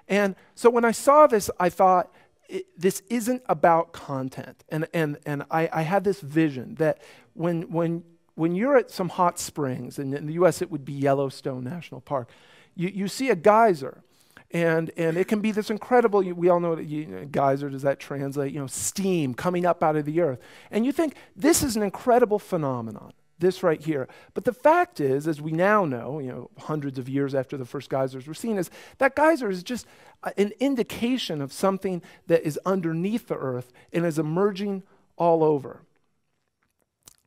And so when I saw this, I thought, this isn't about content. And I had this vision that when you're at some hot springs, and in the US it would be Yellowstone National Park, you see a geyser. And it can be this incredible, we all know what geyser, does that translate? Steam coming up out of the earth. And you think, this is an incredible phenomenon, this right here. But the fact is, as we now know, hundreds of years after the first geysers were seen, is that geyser is just an indication of something that is underneath the earth and is emerging all over.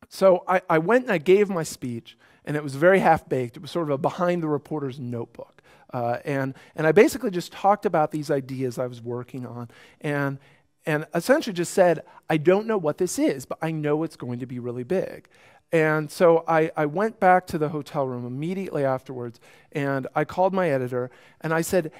So I went and I gave my speech, and it was very half-baked. It was sort of a behind the reporter's notebook. And I basically just talked about these ideas I was working on and essentially just said, I don't know what this is, but I know it's going to be really big. And so I went back to the hotel room immediately afterwards, and I called my editor, and I said,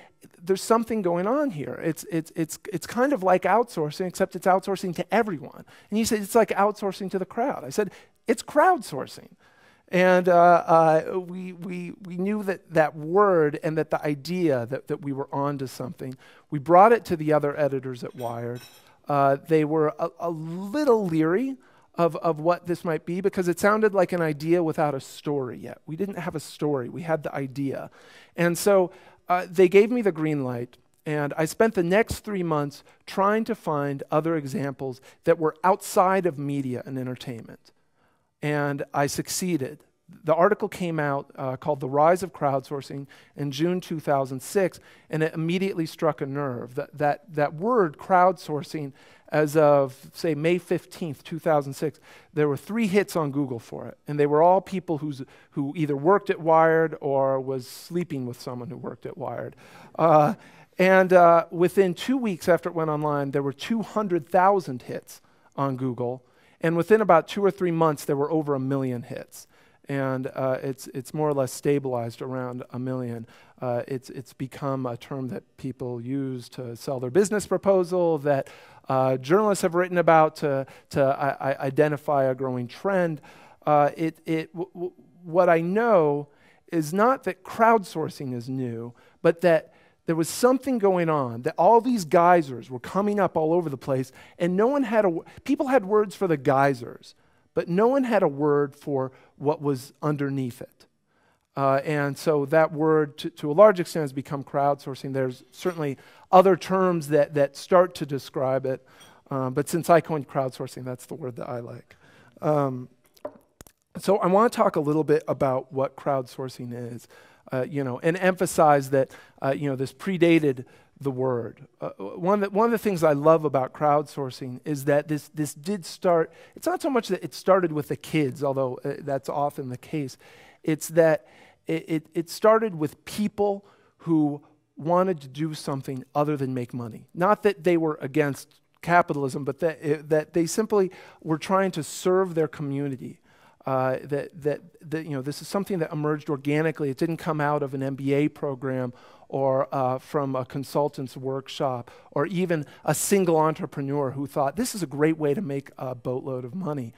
there's something going on here. It's kind of like outsourcing, except it's outsourcing to everyone. And he said, it's like outsourcing to the crowd. I said, it's crowdsourcing. And we knew that word and that the idea that we were onto something. We brought it to the other editors at Wired. They were a little leery of what this might be because it sounded like an idea without a story yet. We didn't have a story. We had the idea. And so they gave me the green light, and I spent the next 3 months trying to find other examples that were outside of media and entertainment. And I succeeded. The article came out called The Rise of Crowdsourcing in June 2006, and it immediately struck a nerve. That word, crowdsourcing, as of, say, May 15th, 2006, there were 3 hits on Google for it, and they were all people who either worked at Wired or was sleeping with someone who worked at Wired. And within 2 weeks after it went online, there were 200,000 hits on Google, and within about 2 or 3 months, there were over 1 million hits. And it's more or less stabilized around 1 million. It's become a term that people use to sell their business proposal, that journalists have written about to identify a growing trend. What I know is not that crowdsourcing is new, but that there was something going on, that all these geysers were coming up all over the place, and no one had people had words for the geysers, but no one had a word for what was underneath it. And so that word, to a large extent, has become crowdsourcing. There's certainly other terms that start to describe it, but since I coined crowdsourcing, that's the word that I like. So I want to talk a little bit about what crowdsourcing is, and emphasize that this predated the word. One of the things I love about crowdsourcing is that this did start, it's not so much that it started with the kids, although that's often the case. It's that it started with people who wanted to do something other than make money. Not that they were against capitalism, but that they simply were trying to serve their community. This is something that emerged organically. It didn't come out of an MBA program or from a consultant's workshop, or even a single entrepreneur who thought, this is a great way to make a boatload of money.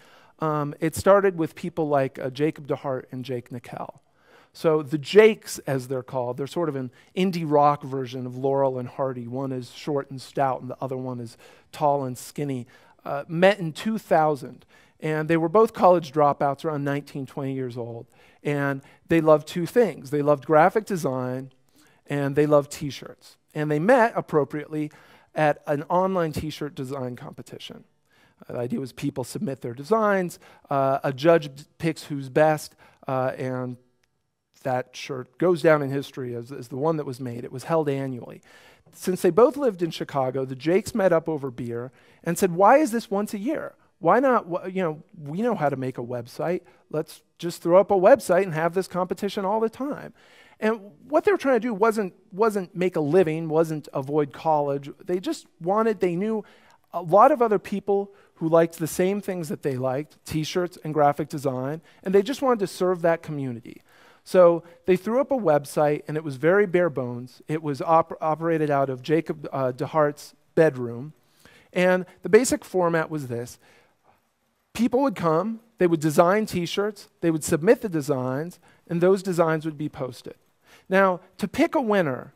It started with people like Jacob DeHart and Jake Nickel. So the Jakes, as they're called, they're sort of an indie rock version of Laurel and Hardy. One is short and stout, and the other one is tall and skinny. Met in 2000. And they were both college dropouts, around 19, 20 years old. And they loved 2 things. They loved graphic design, and they loved T-shirts. And they met, appropriately, at an online T-shirt design competition. The idea was people submit their designs, a judge picks who's best, and that shirt goes down in history as the one that was made. It was held annually. Since they both lived in Chicago, the Jakes met up over beer and said, why is this once a year? Why not, we know how to make a website. Let's just throw up a website and have this competition all the time. And what they were trying to do wasn't make a living, wasn't avoid college. They just they knew a lot of other people who liked the same things that they liked, T-shirts and graphic design, and they just wanted to serve that community. So they threw up a website, and it was very bare bones. It was operated out of Jacob DeHart's bedroom. And the basic format was this. People would come, they would design T-shirts, they would submit the designs, and those designs would be posted. Now, to pick a winner,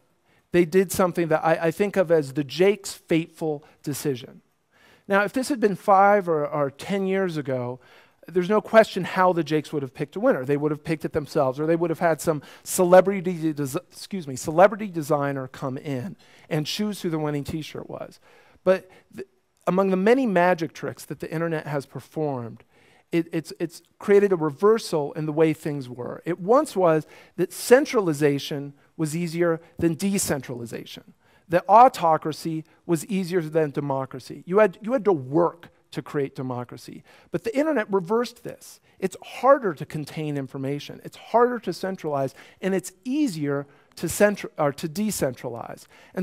they did something that I think of as the Jake's fateful decision. Now, if this had been 5 or 10 years ago, there's no question how the Jakes would have picked a winner. They would have picked it themselves, or they would have had some celebrity designer come in and choose who the winning T-shirt was. But among the many magic tricks that the internet has performed, it's created a reversal in the way things were. It once was that centralization was easier than decentralization. That autocracy was easier than democracy. You had to work to create democracy. But the internet reversed this. It's harder to contain information. It's harder to centralize, and it's easier to decentralize. And